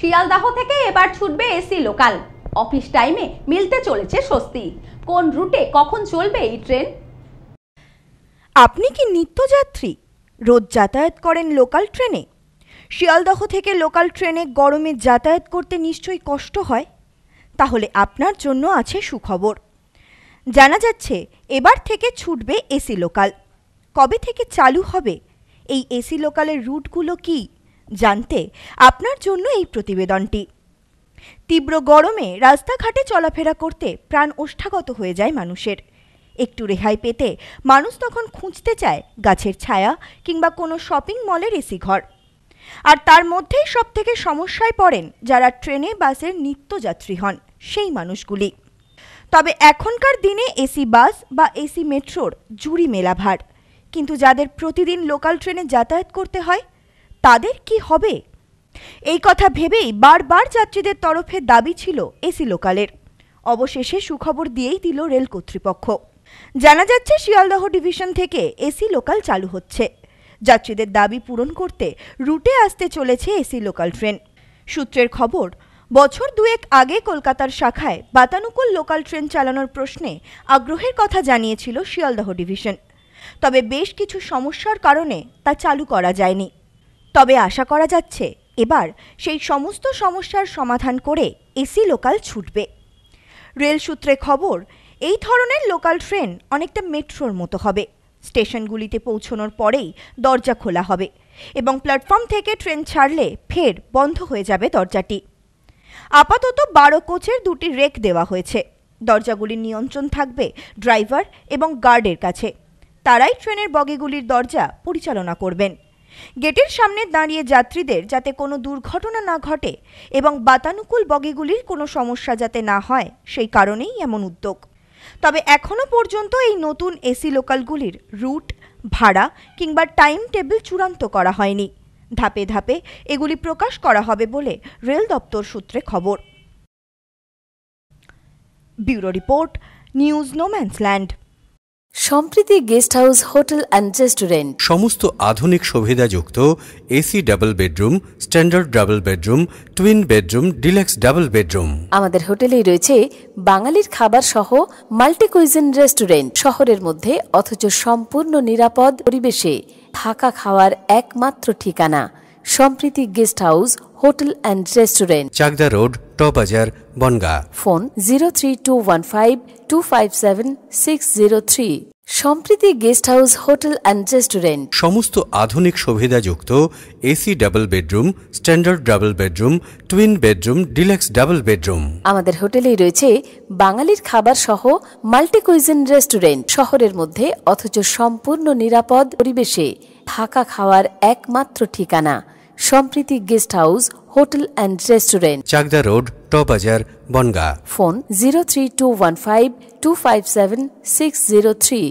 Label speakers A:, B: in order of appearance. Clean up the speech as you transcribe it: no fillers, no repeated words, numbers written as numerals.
A: শিয়ালদাহ থেকে এবার ছুটবে এসি লোকাল। অফিস টাইমে মিলতে চলেছে স্বস্তি। কোন রুটে কখন চলবে এই ট্রেন?
B: আপনি কি নিত্যযাত্রী? রোজ যাতায়াত করেন লোকাল ট্রেনে? শিয়ালদহ থেকে লোকাল ট্রেনে গরমে যাতায়াত করতে নিশ্চয়ই কষ্ট হয়। তাহলে আপনার জন্য আছে সুখবর। জানা যাচ্ছে এবার থেকে ছুটবে এসি লোকাল। কবে থেকে চালু হবে? এই এসি লোকালের রুটগুলো কি জানতে আপনার জন্য এই প্রতিবেদনটি। তীব্র গরমে রাস্তাঘাটে চলাফেরা করতে প্রাণ ওষ্ঠাগত হয়ে যায় মানুষের। একটু রেহাই পেতে মানুষ তখন খুঁজতে চায় গাছের ছায়া কিংবা কোনো শপিং মলের এসি ঘর। আর তার মধ্যেই সবথেকে সমস্যায় পড়েন যারা ট্রেনে বাসের নিত্যযাত্রী হন, সেই মানুষগুলি। তবে এখনকার দিনে এসি বাস বা এসি মেট্রোর জুড়ি মেলা ভার, কিন্তু যাদের প্রতিদিন লোকাল ট্রেনে যাতায়াত করতে হয় তাদের কি হবে? এই কথা ভেবেই বারবার যাত্রীদের তরফে দাবি ছিল এসি লোকালের। অবশেষে সুখবর দিয়েই দিল রেল কর্তৃপক্ষ। জানা যাচ্ছে শিয়ালদহ ডিভিশন থেকে এসি লোকাল চালু হচ্ছে। যাত্রীদের দাবি পূরণ করতে রুটে আসতে চলেছে এসি লোকাল ট্রেন। সূত্রের খবর, বছর দুয়েক আগে কলকাতার শাখায় বাতানুকূল লোকাল ট্রেন চালানোর প্রশ্নে আগ্রহের কথা জানিয়েছিল শিয়ালদহ ডিভিশন। তবে বেশ কিছু সমস্যার কারণে তা চালু করা যায়নি। তবে আশা করা যাচ্ছে এবার সেই সমস্ত সমস্যার সমাধান করে এসি লোকাল ছুটবে। রেল সূত্রে খবর, এই ধরনের লোকাল ট্রেন অনেকটা মেট্রোর মতো হবে। স্টেশনগুলিতে পৌঁছানোর পরেই দরজা খোলা হবে এবং প্ল্যাটফর্ম থেকে ট্রেন ছাড়লে ফের বন্ধ হয়ে যাবে দরজাটি। আপাতত 12 কোচের 2টি রেক দেওয়া হয়েছে। দরজাগুলির নিয়ন্ত্রণ থাকবে ড্রাইভার এবং গার্ডের কাছে। তারাই ট্রেনের বগিগুলির দরজা পরিচালনা করবেন। গেটের সামনে দাঁড়িয়ে যাত্রীদের যাতে কোনো দুর্ঘটনা না ঘটে এবং বাতানুকূল বগিগুলির কোনো সমস্যা যাতে না হয়, সেই কারণেই এমন উদ্যোগ। তবে এখনও পর্যন্ত এই নতুন এসি লোকালগুলির রুট, ভাড়া কিংবা টাইম টেবিল চূড়ান্ত করা হয়নি। ধাপে ধাপে এগুলি প্রকাশ করা হবে বলে রেল দপ্তর সূত্রে খবর। Bureau report, news no man's land.
C: Sampriti guest house hotel and restaurant.
D: সমস্ত আধুনিক সুবিধাযুক্ত AC double bedroom, standard double bedroom, twin bedroom, deluxe double bedroom.
C: আমাদের হোটেলেই রয়েছে বাঙালির খাবার সহ মাল্টি কুইজিন রেস্টুরেন্ট। শহরের মধ্যে অথচ সম্পূর্ণ নিরাপদ পরিবেশে থাকা খাওয়ার একমাত্র ঠিকানা Sampriti guest house hotel and restaurant,
D: Chakdah road, টবাজার, Bongaon.
C: Phone 03215257603। Sampriti guest house hotel and restaurant.
D: সমস্ত আধুনিক সুবিধাযুক্ত AC double bedroom, standard double bedroom, twin bedroom, deluxe double bedroom.
C: আমাদের হোটেলেই রয়েছে বাঙালির খাবার সহ মাল্টি কুইজিন রেস্টুরেন্ট। শহরের মধ্যে অথচ সম্পূর্ণ নিরাপদ পরিবেশে থাকা খাওয়ার একমাত্র ঠিকানা Sampriti guest house hotel and restaurant,
D: Chakdah road, টবাজার, বনগাঁ।
C: ফোন 03215257603।